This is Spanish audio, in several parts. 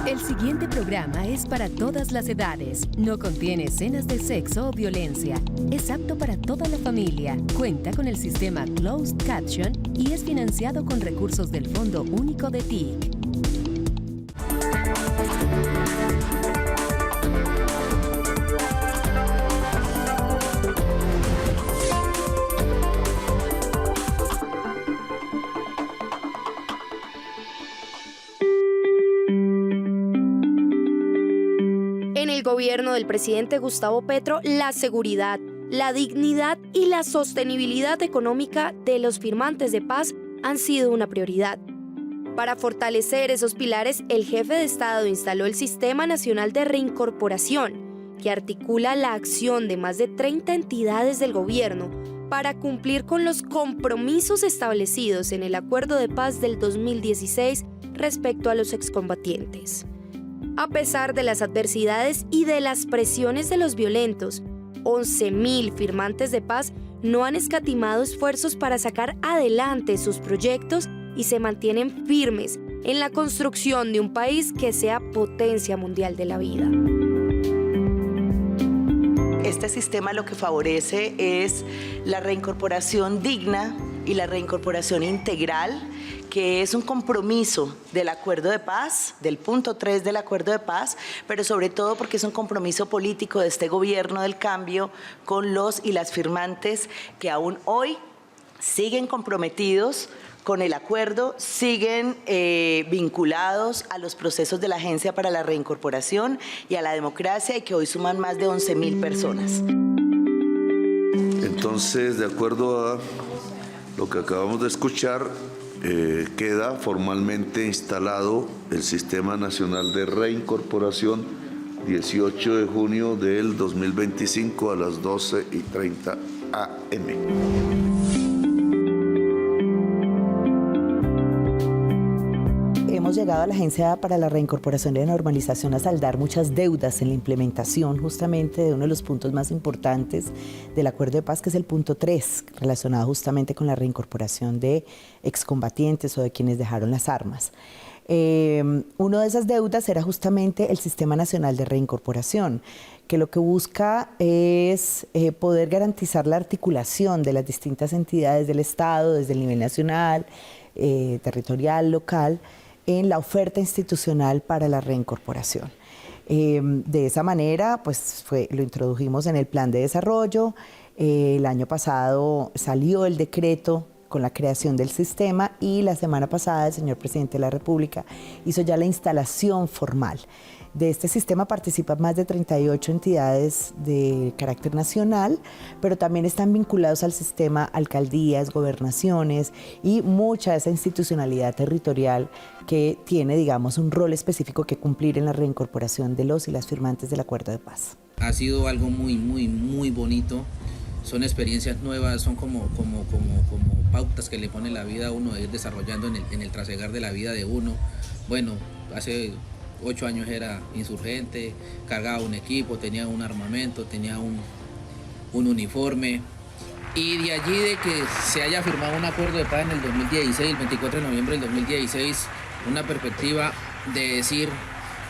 El siguiente programa es para todas las edades. No contiene escenas de sexo o violencia. Es apto para toda la familia. Cuenta con el sistema Closed Caption y es financiado con recursos del Fondo Único de TIC. En el gobierno del presidente Gustavo Petro, la seguridad, la dignidad y la sostenibilidad económica de los firmantes de paz han sido una prioridad. Para fortalecer esos pilares, el jefe de Estado instaló el Sistema Nacional de Reincorporación, que articula la acción de más de 30 entidades del gobierno para cumplir con los compromisos establecidos en el Acuerdo de Paz del 2016 respecto a los excombatientes. A pesar de las adversidades y de las presiones de los violentos, 11.000 firmantes de paz no han escatimado esfuerzos para sacar adelante sus proyectos y se mantienen firmes en la construcción de un país que sea potencia mundial de la vida. Este sistema lo que favorece es la reincorporación digna y la reincorporación integral, que es un compromiso del Acuerdo de Paz, del punto 3 del Acuerdo de Paz, pero sobre todo porque es un compromiso político de este gobierno del cambio con los y las firmantes que aún hoy siguen comprometidos con el acuerdo, siguen vinculados a los procesos de la Agencia para la Reincorporación y a la democracia, y que hoy suman más de 11.000 personas. Entonces, de acuerdo a lo que acabamos de escuchar, queda formalmente instalado el Sistema Nacional de Reincorporación 18 de junio del 2025 a las 12:30 am. Hemos llegado a la Agencia para la Reincorporación y la Normalización a saldar muchas deudas en la implementación justamente de uno de los puntos más importantes del Acuerdo de Paz, que es el punto 3, relacionado justamente con la reincorporación de excombatientes o de quienes dejaron las armas. Una de esas deudas era justamente el Sistema Nacional de Reincorporación, que lo que busca es poder garantizar la articulación de las distintas entidades del Estado, desde el nivel nacional, territorial, local, en la oferta institucional para la reincorporación. De esa manera, pues lo introdujimos en el plan de desarrollo. El año pasado salió el decreto con la creación del sistema y la semana pasada el señor presidente de la República hizo ya la instalación formal. De este sistema participan más de 38 entidades de carácter nacional, pero también están vinculados al sistema alcaldías, gobernaciones y mucha de esa institucionalidad territorial que tiene, digamos, un rol específico que cumplir en la reincorporación de los y las firmantes del Acuerdo de Paz. Ha sido algo muy bonito. Son experiencias nuevas, son como pautas que le pone la vida a uno de ir desarrollando en el trasegar de la vida de uno. Bueno, hace 8 años era insurgente, cargaba un equipo, tenía un armamento, tenía un uniforme. Y de allí de que se haya firmado un acuerdo de paz en el 2016, el 24 de noviembre del 2016, una perspectiva de decir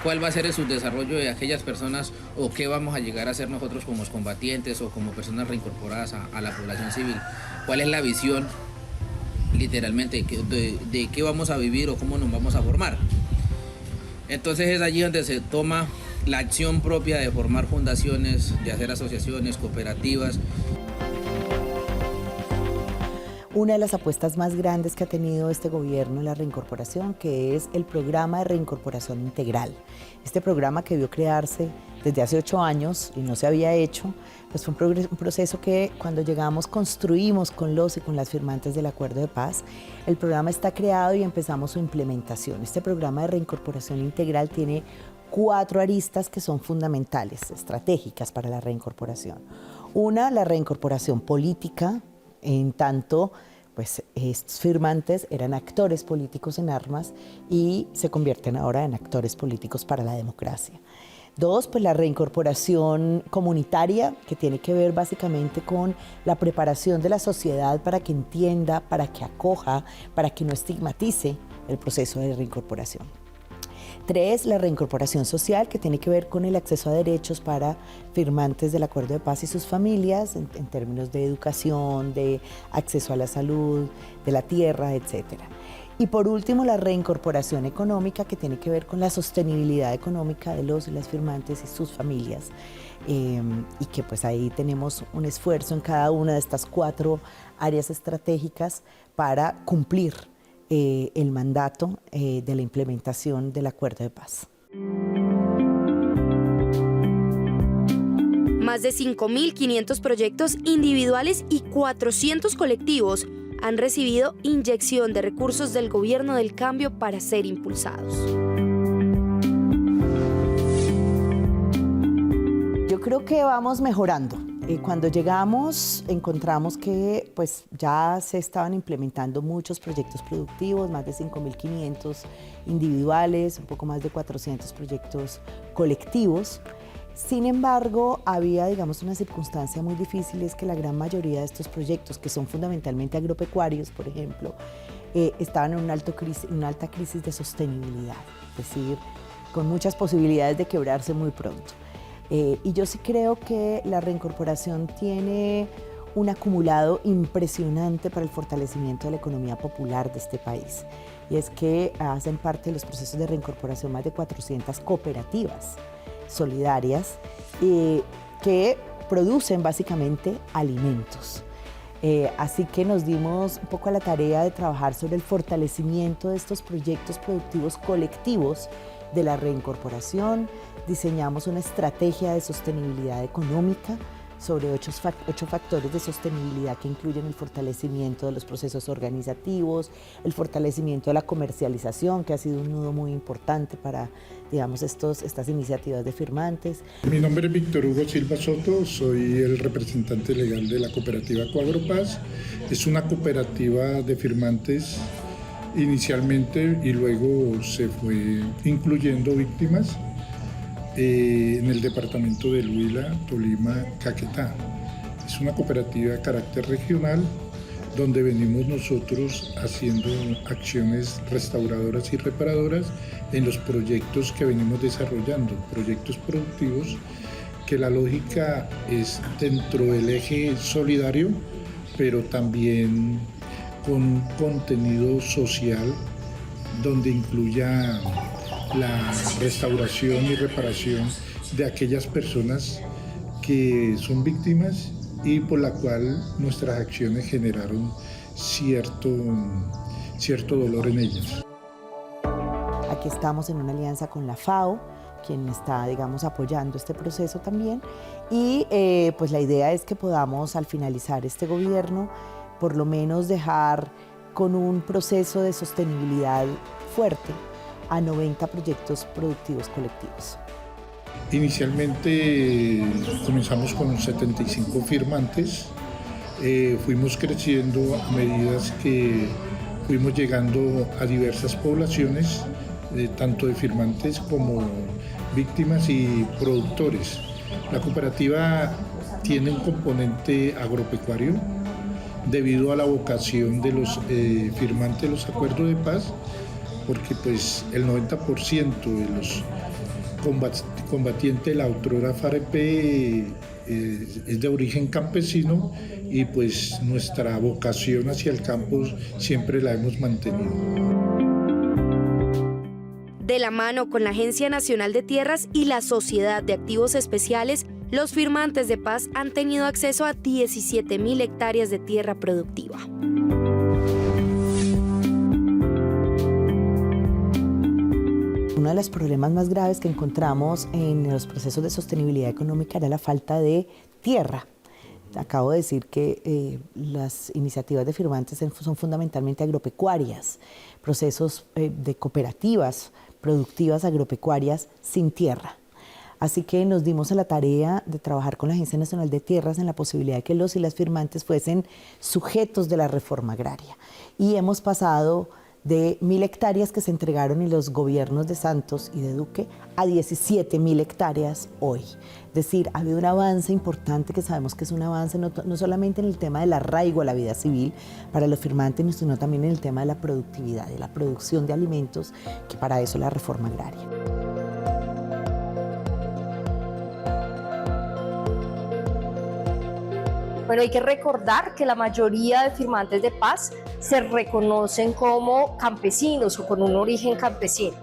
cuál va a ser el subdesarrollo de aquellas personas o qué vamos a llegar a ser nosotros como combatientes o como personas reincorporadas a la población civil. ¿Cuál es la visión, literalmente, de qué vamos a vivir o cómo nos vamos a formar? Entonces es allí donde se toma la acción propia de formar fundaciones, de hacer asociaciones, cooperativas. Una de las apuestas más grandes que ha tenido este gobierno en la reincorporación, que es el programa de reincorporación integral. Este programa que vio crearse desde hace 8 años y no se había hecho, pues fue un proceso que cuando llegamos construimos con los y con las firmantes del Acuerdo de Paz. El programa está creado y empezamos su implementación. Este programa de reincorporación integral tiene 4 aristas que son fundamentales, estratégicas para la reincorporación. Una, la reincorporación política, en tanto pues estos firmantes eran actores políticos en armas y se convierten ahora en actores políticos para la democracia. 2, pues la reincorporación comunitaria, que tiene que ver básicamente con la preparación de la sociedad para que entienda, para que acoja, para que no estigmatice el proceso de reincorporación. 3, la reincorporación social, que tiene que ver con el acceso a derechos para firmantes del Acuerdo de Paz y sus familias, en términos de educación, de acceso a la salud, de la tierra, etc. Y por último, la reincorporación económica, que tiene que ver con la sostenibilidad económica de los y las firmantes y sus familias, y que pues ahí tenemos un esfuerzo en cada una de estas 4 áreas estratégicas para cumplir el mandato de la implementación del Acuerdo de Paz. Más de 5.500 proyectos individuales y 400 colectivos han recibido inyección de recursos del Gobierno del Cambio para ser impulsados. Yo creo que vamos mejorando. Cuando llegamos encontramos que pues, ya se estaban implementando muchos proyectos productivos, más de 5.500 individuales, un poco más de 400 proyectos colectivos. Sin embargo, había, digamos, una circunstancia muy difícil, es que la gran mayoría de estos proyectos, que son fundamentalmente agropecuarios, por ejemplo, estaban en una alta crisis de sostenibilidad, es decir, con muchas posibilidades de quebrarse muy pronto. Y yo sí creo que la reincorporación tiene un acumulado impresionante para el fortalecimiento de la economía popular de este país. Y es que hacen parte de los procesos de reincorporación más de 400 cooperativas solidarias que producen básicamente alimentos. Así que nos dimos un poco a la tarea de trabajar sobre el fortalecimiento de estos proyectos productivos colectivos de la reincorporación. Diseñamos una estrategia de sostenibilidad económica sobre 8 factores de sostenibilidad que incluyen el fortalecimiento de los procesos organizativos, el fortalecimiento de la comercialización, que ha sido un nudo muy importante para, digamos, estas iniciativas de firmantes. Mi nombre es Víctor Hugo Silva Soto, soy el representante legal de la cooperativa Coagropaz. Es una cooperativa de firmantes inicialmente y luego se fue incluyendo víctimas en el departamento del Huila, Tolima, Caquetá. Es una cooperativa de carácter regional donde venimos nosotros haciendo acciones restauradoras y reparadoras en los proyectos que venimos desarrollando, proyectos productivos que la lógica es dentro del eje solidario, pero también con un contenido social donde incluya la restauración y reparación de aquellas personas que son víctimas y por la cual nuestras acciones generaron cierto dolor en ellas. Aquí estamos en una alianza con la FAO, quien está, digamos, apoyando este proceso también, y pues la idea es que podamos al finalizar este gobierno por lo menos dejar con un proceso de sostenibilidad fuerte a 90 proyectos productivos colectivos. Inicialmente comenzamos con 75 firmantes, fuimos creciendo a medida que fuimos llegando a diversas poblaciones, tanto de firmantes como víctimas y productores. La cooperativa tiene un componente agropecuario debido a la vocación de los firmantes de los acuerdos de paz, porque pues el 90% de los combatientes de la autora FAREP es de origen campesino y pues nuestra vocación hacia el campo siempre la hemos mantenido. De la mano con la Agencia Nacional de Tierras y la Sociedad de Activos Especiales, los firmantes de paz han tenido acceso a 17.000 hectáreas de tierra productiva. Uno de los problemas más graves que encontramos en los procesos de sostenibilidad económica era la falta de tierra. Acabo de decir que las iniciativas de firmantes son fundamentalmente agropecuarias, procesos de cooperativas productivas agropecuarias sin tierra. Así que nos dimos a la tarea de trabajar con la Agencia Nacional de Tierras en la posibilidad de que los y las firmantes fuesen sujetos de la reforma agraria. Y hemos pasado de 1.000 hectáreas que se entregaron en los gobiernos de Santos y de Duque a 17.000 hectáreas hoy. Es decir, ha habido un avance importante que sabemos que es un avance no solamente en el tema del arraigo a la vida civil para los firmantes, sino también en el tema de la productividad, de la producción de alimentos, que para eso la reforma agraria. Bueno, hay que recordar que la mayoría de firmantes de paz se reconocen como campesinos o con un origen campesino.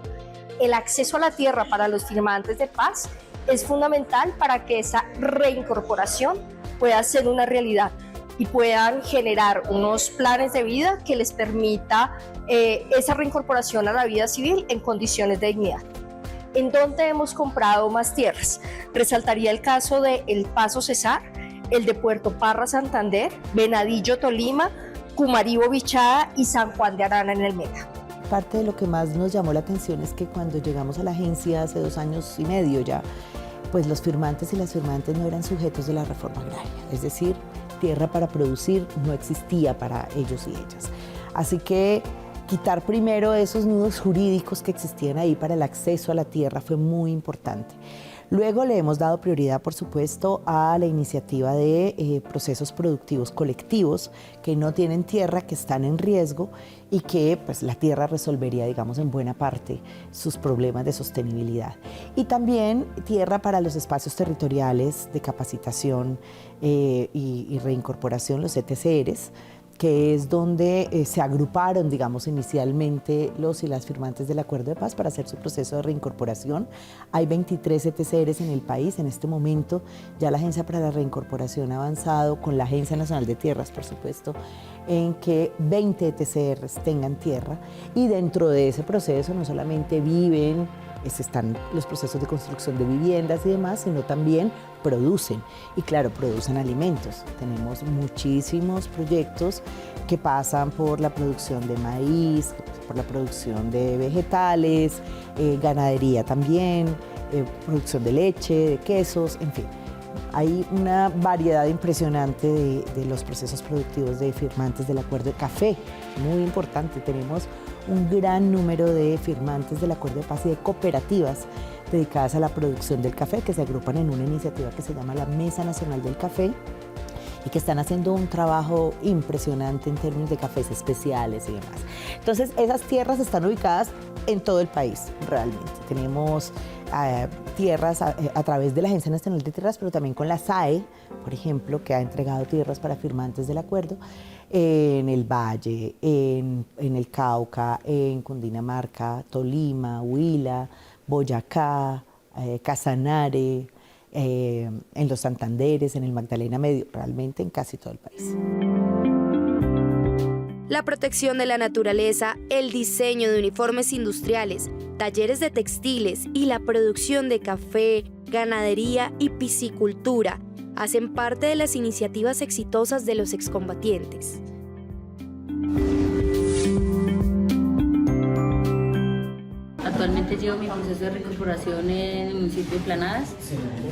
El acceso a la tierra para los firmantes de paz es fundamental para que esa reincorporación pueda ser una realidad y puedan generar unos planes de vida que les permita esa reincorporación a la vida civil en condiciones de dignidad. ¿En dónde hemos comprado más tierras? Resaltaría el caso de El Paso Cesar, el de Puerto Parra, Santander, Venadillo, Tolima, Cumaribo, Bichada y San Juan de Arana en el Meta. Parte de lo que más nos llamó la atención es que cuando llegamos a la agencia hace 2 años y medio ya, pues los firmantes y las firmantes no eran sujetos de la reforma agraria, es decir, tierra para producir no existía para ellos y ellas. Así que quitar primero esos nudos jurídicos que existían ahí para el acceso a la tierra fue muy importante. Luego le hemos dado prioridad, por supuesto, a la iniciativa de procesos productivos colectivos que no tienen tierra, que están en riesgo y que pues, la tierra resolvería, digamos, en buena parte sus problemas de sostenibilidad. Y también tierra para los espacios territoriales de capacitación y reincorporación, los ETCRs, que es donde se agruparon, digamos, inicialmente los y las firmantes del Acuerdo de Paz para hacer su proceso de reincorporación. Hay 23 ETCRs en el país. En este momento ya la Agencia para la Reincorporación ha avanzado con la Agencia Nacional de Tierras, por supuesto, en que 20 ETCRs tengan tierra y dentro de ese proceso no solamente viven, están los procesos de construcción de viviendas y demás, sino también producen. Y claro, producen alimentos. Tenemos muchísimos proyectos que pasan por la producción de maíz, por la producción de vegetales, ganadería también, producción de leche, de quesos, en fin. Hay una variedad impresionante de los procesos productivos de firmantes del Acuerdo de Café, muy importante. Tenemos un gran número de firmantes del Acuerdo de Paz y de cooperativas dedicadas a la producción del café que se agrupan en una iniciativa que se llama la Mesa Nacional del Café y que están haciendo un trabajo impresionante en términos de cafés especiales y demás. Entonces, esas tierras están ubicadas en todo el país, realmente. Tenemos tierras a través de la Agencia Nacional de Tierras, pero también con la SAE, por ejemplo, que ha entregado tierras para firmantes del acuerdo, en el Valle, en el Cauca, en Cundinamarca, Tolima, Huila, Boyacá, Casanare, en los Santanderes, en el Magdalena Medio, realmente en casi todo el país. La protección de la naturaleza, el diseño de uniformes industriales, talleres de textiles y la producción de café, ganadería y piscicultura hacen parte de las iniciativas exitosas de los excombatientes. Actualmente llevo mi proceso de reincorporación en el municipio de Planadas,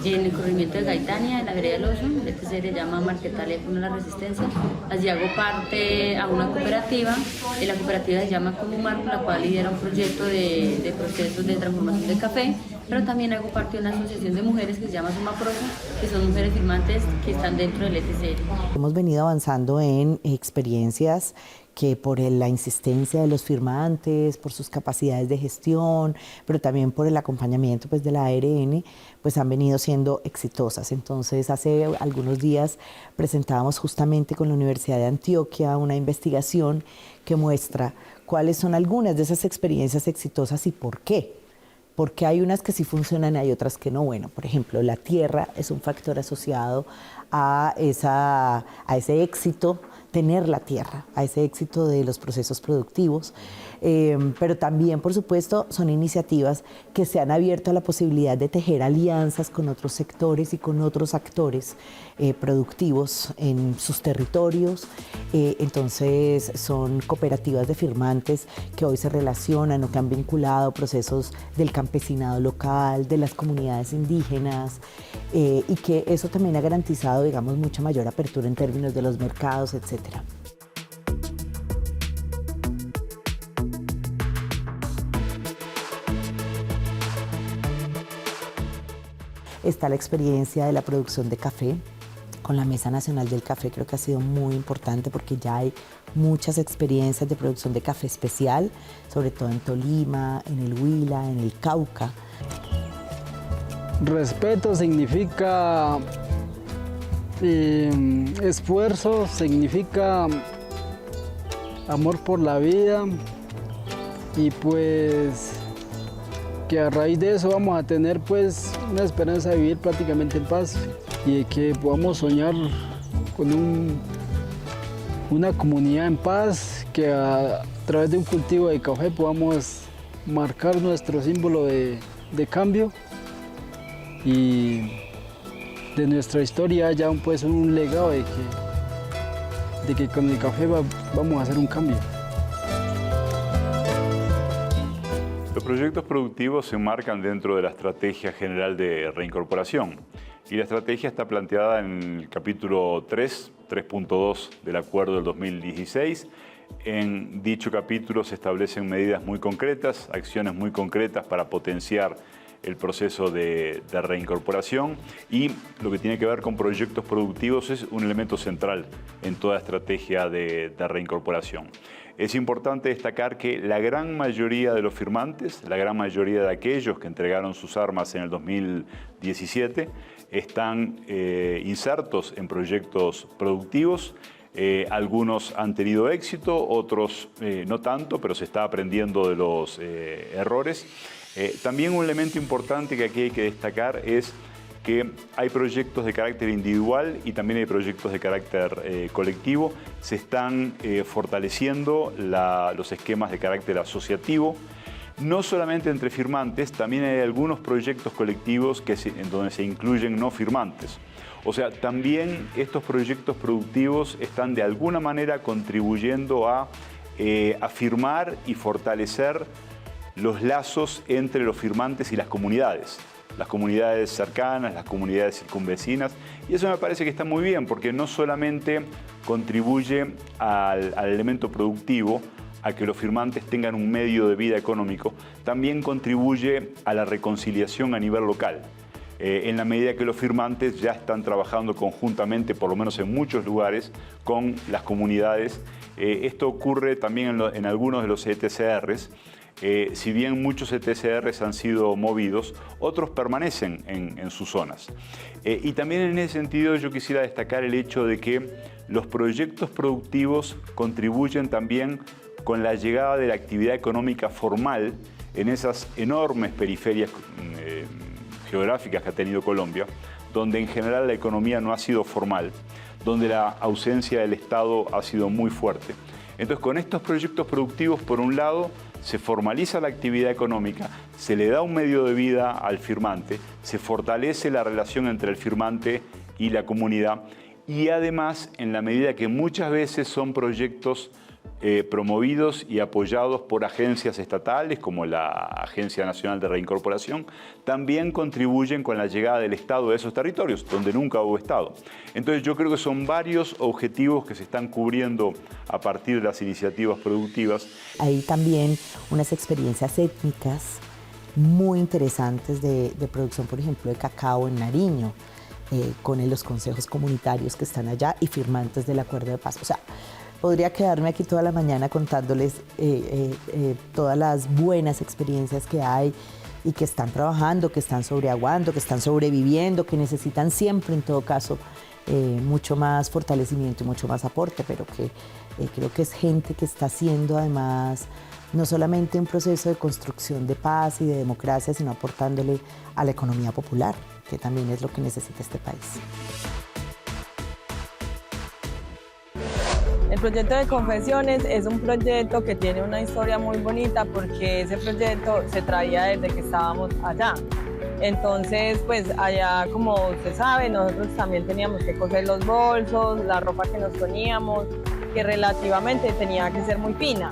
en el corregimiento de Gaitania, en la vereda del Oso. Este se le llama Marquetalia con la Resistencia. Allí hago parte a una cooperativa, y la cooperativa se llama Comumar, la cual lidera un proyecto de procesos de transformación de café, pero también hago parte de una asociación de mujeres que se llama Sumaprosa, que son mujeres firmantes que están dentro del ETCR. Hemos venido avanzando en experiencias que por la insistencia de los firmantes, por sus capacidades de gestión, pero también por el acompañamiento pues, de la ARN, pues han venido siendo exitosas. Entonces, hace algunos días presentábamos justamente con la Universidad de Antioquia una investigación que muestra cuáles son algunas de esas experiencias exitosas y por qué. Porque hay unas que sí funcionan y hay otras que no. Bueno, por ejemplo, la tierra es un factor asociado a ese éxito, tener la tierra, a ese éxito de los procesos productivos, pero también, por supuesto, son iniciativas que se han abierto a la posibilidad de tejer alianzas con otros sectores y con otros actores productivos en sus territorios. Entonces, son cooperativas de firmantes que hoy se relacionan o que han vinculado procesos del campesinado local, de las comunidades indígenas, y que eso también ha garantizado, digamos, mucha mayor apertura en términos de los mercados, etc. Está la experiencia de la producción de café. Con la Mesa Nacional del Café creo que ha sido muy importante porque ya hay muchas experiencias de producción de café especial, sobre todo en Tolima, en el Huila, en el Cauca. Respeto significa esfuerzo, significa amor por la vida y pues que a raíz de eso vamos a tener pues una esperanza de vivir prácticamente en paz y de que podamos soñar con una comunidad en paz, que a través de un cultivo de café podamos marcar nuestro símbolo de cambio y de nuestra historia haya pues un legado de que con el café vamos a hacer un cambio. Los proyectos productivos se enmarcan dentro de la Estrategia General de Reincorporación y la estrategia está planteada en el capítulo 3.2 del Acuerdo del 2016. En dicho capítulo se establecen medidas muy concretas, acciones muy concretas para potenciar el proceso de reincorporación y lo que tiene que ver con proyectos productivos es un elemento central en toda estrategia de reincorporación. Es importante destacar que la gran mayoría de los firmantes, la gran mayoría de aquellos que entregaron sus armas en el 2017, están insertos en proyectos productivos. Algunos han tenido éxito, otros no tanto, pero se está aprendiendo de los errores. También un elemento importante que aquí hay que destacar es que hay proyectos de carácter individual y también hay proyectos de carácter colectivo. Se están fortaleciendo los esquemas de carácter asociativo, no solamente entre firmantes, también hay algunos proyectos colectivos en donde se incluyen no firmantes. O sea, también estos proyectos productivos están de alguna manera contribuyendo a afirmar y fortalecer los lazos entre los firmantes y las comunidades cercanas, las comunidades circunvecinas, y eso me parece que está muy bien porque no solamente contribuye al elemento productivo, a que los firmantes tengan un medio de vida económico, también contribuye a la reconciliación a nivel local. En la medida que los firmantes ya están trabajando conjuntamente, por lo menos en muchos lugares, con las comunidades. Esto ocurre también en algunos de los ETCRs. Si bien muchos ETCRs han sido movidos, otros permanecen en sus zonas. Y también en ese sentido yo quisiera destacar el hecho de que los proyectos productivos contribuyen también con la llegada de la actividad económica formal en esas enormes periferias geográficas que ha tenido Colombia, donde en general la economía no ha sido formal, donde la ausencia del Estado ha sido muy fuerte. Entonces, con estos proyectos productivos, por un lado, se formaliza la actividad económica, se le da un medio de vida al firmante, se fortalece la relación entre el firmante y la comunidad y además, en la medida que muchas veces son proyectos promovidos y apoyados por agencias estatales como la Agencia Nacional de Reincorporación, también contribuyen con la llegada del Estado a esos territorios, donde nunca hubo Estado. Entonces yo creo que son varios objetivos que se están cubriendo a partir de las iniciativas productivas. Hay también unas experiencias étnicas muy interesantes de producción, por ejemplo, de cacao en Nariño, con los consejos comunitarios que están allá y firmantes del Acuerdo de Paz. O sea, podría quedarme aquí toda la mañana contándoles todas las buenas experiencias que hay y que están trabajando, que están sobreaguando, que están sobreviviendo, que necesitan siempre, en todo caso, mucho más fortalecimiento y mucho más aporte, pero que creo que es gente que está haciendo además no solamente un proceso de construcción de paz y de democracia, sino aportándole a la economía popular, que también es lo que necesita este país. El proyecto de Confesiones es un proyecto que tiene una historia muy bonita porque ese proyecto se traía desde que estábamos allá. Entonces, pues allá, como usted sabe, nosotros también teníamos que coser los bolsos, la ropa que nos poníamos, que relativamente tenía que ser muy fina,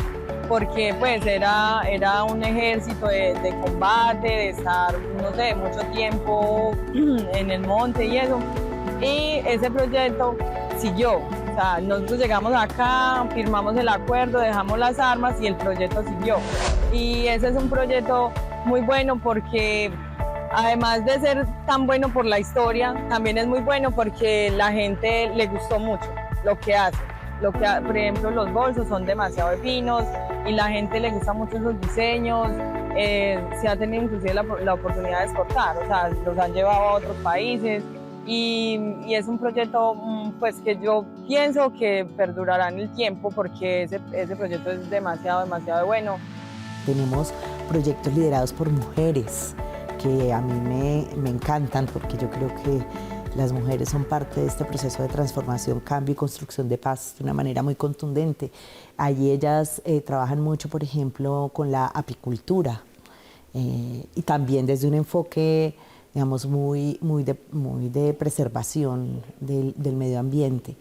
porque pues era un ejército de combate, de estar, no sé, mucho tiempo en el monte y eso. Y ese proyecto siguió. O sea, nosotros llegamos acá, firmamos el acuerdo, dejamos las armas y el proyecto siguió. Y ese es un proyecto muy bueno porque Además de ser tan bueno por la historia, también es muy bueno porque la gente le gustó mucho lo que hace. Por ejemplo, los bolsos son demasiado finos y la gente le gusta mucho esos diseños. Se ha tenido inclusive la oportunidad de exportar, o sea, los han llevado a otros países y es un proyecto pues que yo pienso que perdurará en el tiempo porque ese proyecto es demasiado bueno. Tenemos proyectos liderados por mujeres que a mí me encantan porque yo creo que las mujeres son parte de este proceso de transformación, cambio y construcción de paz de una manera muy contundente. Allí ellas trabajan mucho, por ejemplo, con la apicultura y también desde un enfoque, digamos, muy de preservación del medio ambiente.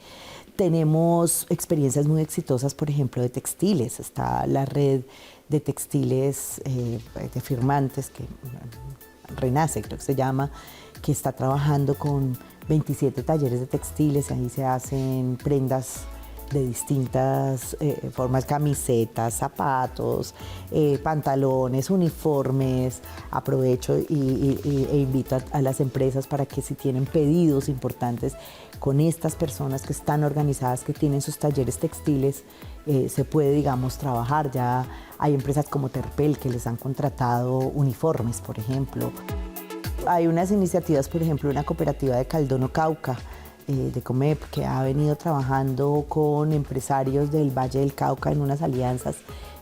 Tenemos experiencias muy exitosas, por ejemplo, de textiles. Está la red de textiles de firmantes, que Renace, creo que se llama, que está trabajando con 27 talleres de textiles y ahí se hacen prendas de distintas formas, camisetas, zapatos, pantalones, uniformes. Aprovecho e invito a las empresas para que si tienen pedidos importantes con estas personas que están organizadas, que tienen sus talleres textiles, se puede, digamos, trabajar. Ya hay empresas como Terpel que les han contratado uniformes, por ejemplo. Hay unas iniciativas, por ejemplo, una cooperativa de Caldono Cauca, de Comep, que ha venido trabajando con empresarios del Valle del Cauca en unas alianzas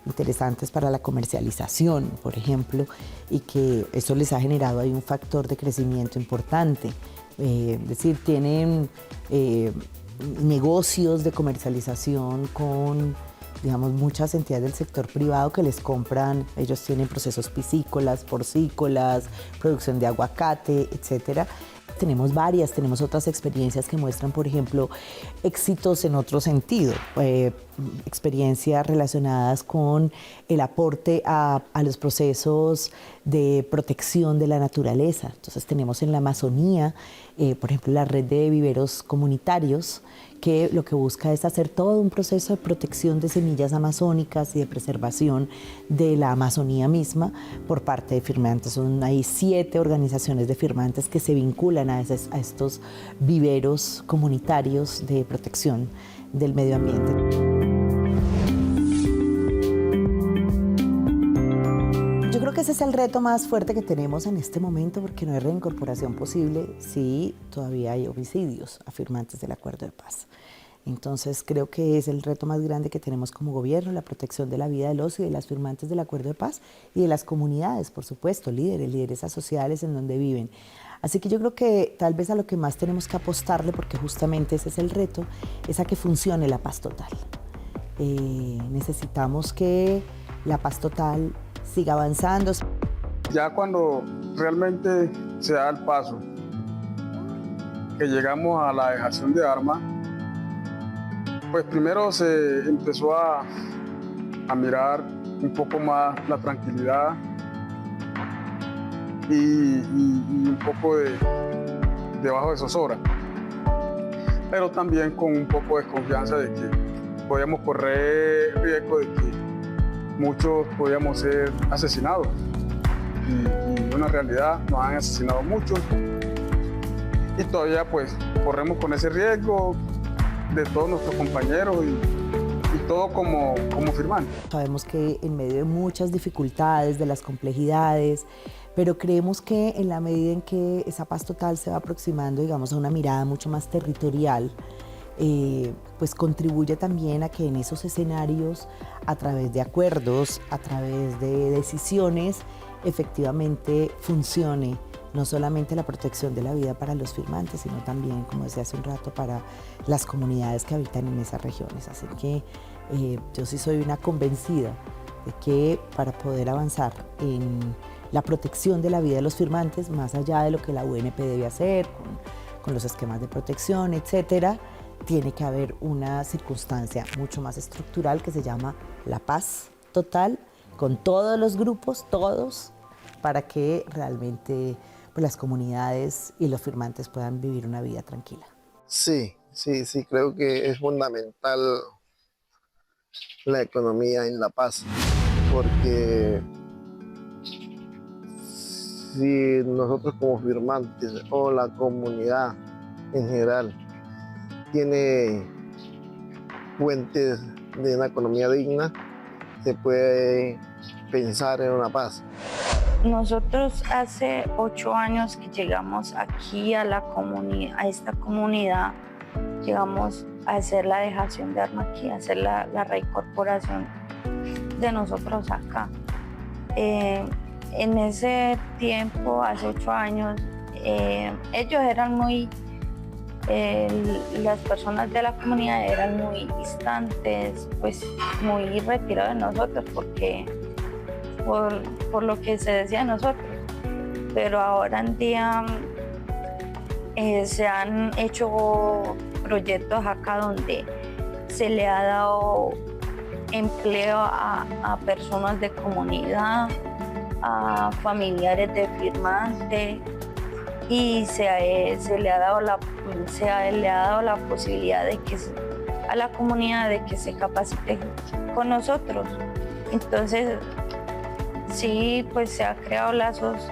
interesantes para la comercialización, por ejemplo, y que eso les ha generado ahí un factor de crecimiento importante. Es decir, tienen negocios de comercialización con, digamos, muchas entidades del sector privado que les compran. Ellos tienen procesos piscícolas, porcícolas, producción de aguacate, etcétera. Tenemos otras experiencias que muestran, por ejemplo, éxitos en otro sentido, experiencias relacionadas con el aporte a los procesos de protección de la naturaleza. Entonces tenemos en la Amazonía, por ejemplo, la red de viveros comunitarios, que lo que busca es hacer todo un proceso de protección de semillas amazónicas y de preservación de la Amazonía misma por parte de firmantes. Hay 7 organizaciones de firmantes que se vinculan a estos viveros comunitarios de protección del medio ambiente. Yo creo que ese es el reto más fuerte que tenemos en este momento, porque no hay reincorporación posible si todavía hay homicidios a firmantes del Acuerdo de Paz. Entonces creo que es el reto más grande que tenemos como gobierno, la protección de la vida de los y de las firmantes del Acuerdo de Paz y de las comunidades, por supuesto, lideresas sociales en donde viven. Así que yo creo que tal vez a lo que más tenemos que apostarle, porque justamente ese es el reto, es a que funcione la paz total. Necesitamos que la paz total siga avanzando. Ya cuando realmente se da el paso, que llegamos a la dejación de armas, pues primero se empezó a mirar un poco más la tranquilidad y un poco de bajo de zozobra, pero también con un poco de desconfianza de que podíamos correr riesgo de que muchos podíamos ser asesinados. Y una realidad, nos han asesinado muchos y todavía pues corremos con ese riesgo de todos nuestros compañeros y todo como firmantes. Sabemos que en medio de muchas dificultades, de las complejidades, pero creemos que en la medida en que esa paz total se va aproximando, digamos, a una mirada mucho más territorial, pues contribuye también a que en esos escenarios, a través de acuerdos, a través de decisiones, efectivamente funcione no solamente la protección de la vida para los firmantes, sino también, como decía hace un rato, para las comunidades que habitan en esas regiones. Así que yo sí soy una convencida de que para poder avanzar en la protección de la vida de los firmantes, más allá de lo que la UNP debe hacer, con los esquemas de protección, etcétera, tiene que haber una circunstancia mucho más estructural que se llama la paz total, con todos los grupos, todos, para que realmente pues, las comunidades y los firmantes puedan vivir una vida tranquila. Sí, creo que es fundamental la economía en La Paz, porque si nosotros como firmantes o la comunidad en general tiene fuentes de una economía digna, se puede pensar en una paz. Nosotros hace 8 años que llegamos aquí a esta comunidad, llegamos a hacer la dejación de armas aquí, a hacer la reincorporación de nosotros acá. En ese tiempo, hace 8 años, ellos eran muy, las personas de la comunidad eran muy distantes, pues muy retirados de nosotros por lo que se decía de nosotros. Pero ahora en día se han hecho proyectos acá donde se le ha dado empleo a personas de comunidad, a familiares de firmantes, y se le ha dado la posibilidad de que a la comunidad de que se capacite con nosotros. Entonces sí, pues se ha creado lazos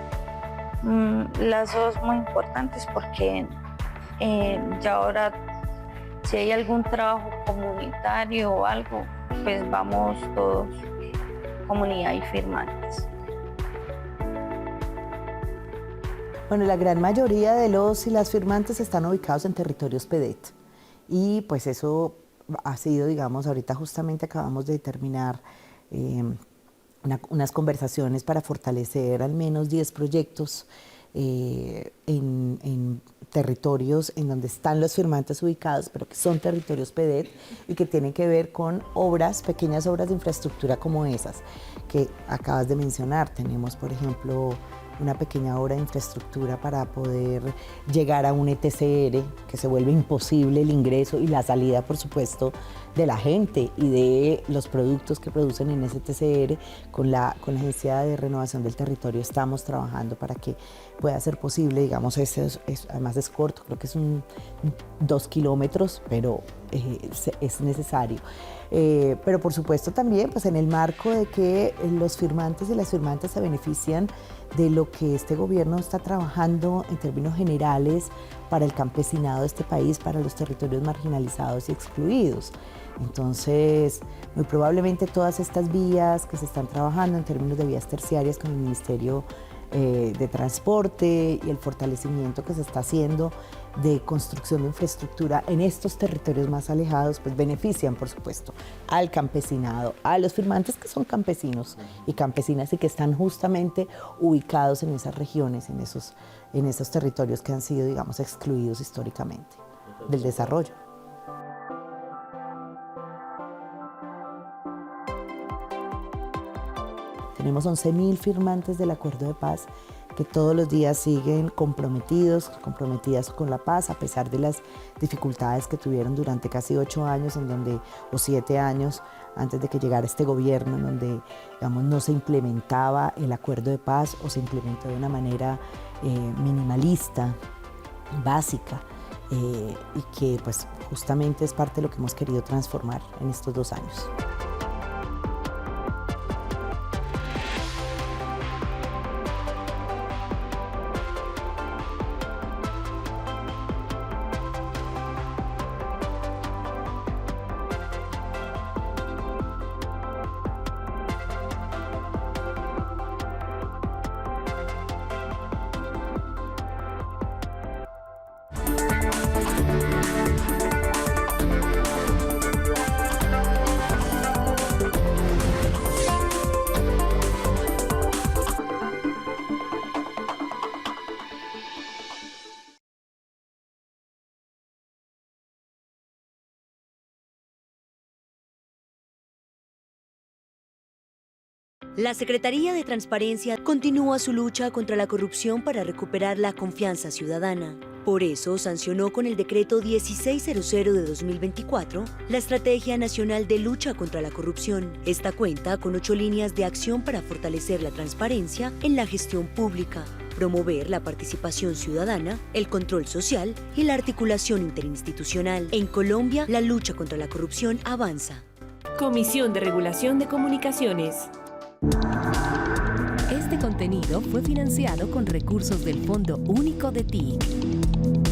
muy importantes, porque ya ahora si hay algún trabajo comunitario o algo, pues vamos todos, comunidad y firmantes. Bueno, la gran mayoría de los y las firmantes están ubicados en territorios PEDET, y pues eso ha sido, digamos, ahorita justamente acabamos de terminar unas conversaciones para fortalecer al menos 10 proyectos en territorios en donde están los firmantes ubicados, pero que son territorios PEDET y que tienen que ver con obras, pequeñas obras de infraestructura como esas que acabas de mencionar. Tenemos, por ejemplo, una pequeña obra de infraestructura para poder llegar a un ETCR, que se vuelve imposible el ingreso y la salida, por supuesto, de la gente y de los productos que producen en ese ETCR. Con la Agencia de Renovación del Territorio estamos trabajando para que pueda ser posible, digamos, además es corto, creo que es 2 kilómetros, pero es necesario. Pero por supuesto también pues en el marco de que los firmantes y las firmantes se benefician de lo que este gobierno está trabajando en términos generales para el campesinado de este país, para los territorios marginalizados y excluidos. Entonces, muy probablemente todas estas vías que se están trabajando en términos de vías terciarias con el Ministerio de Transporte y el fortalecimiento que se está haciendo de construcción de infraestructura en estos territorios más alejados, pues benefician, por supuesto, al campesinado, a los firmantes que son campesinos y campesinas y que están justamente ubicados en esas regiones, en esos territorios que han sido, digamos, excluidos históricamente del desarrollo. Tenemos 11.000 firmantes del Acuerdo de Paz que todos los días siguen comprometidas con la paz, a pesar de las dificultades que tuvieron durante casi 8 años, o 7 años antes de que llegara este gobierno, en donde, digamos, no se implementaba el Acuerdo de Paz o se implementó de una manera minimalista, básica, y que pues justamente es parte de lo que hemos querido transformar en estos 2 años. La Secretaría de Transparencia continúa su lucha contra la corrupción para recuperar la confianza ciudadana. Por eso sancionó con el decreto 1600 de 2024 la Estrategia Nacional de Lucha contra la Corrupción. Esta cuenta con 8 líneas de acción para fortalecer la transparencia en la gestión pública, promover la participación ciudadana, el control social y la articulación interinstitucional. En Colombia, la lucha contra la corrupción avanza. Comisión de Regulación de Comunicaciones. Este contenido fue financiado con recursos del Fondo Único de TIC.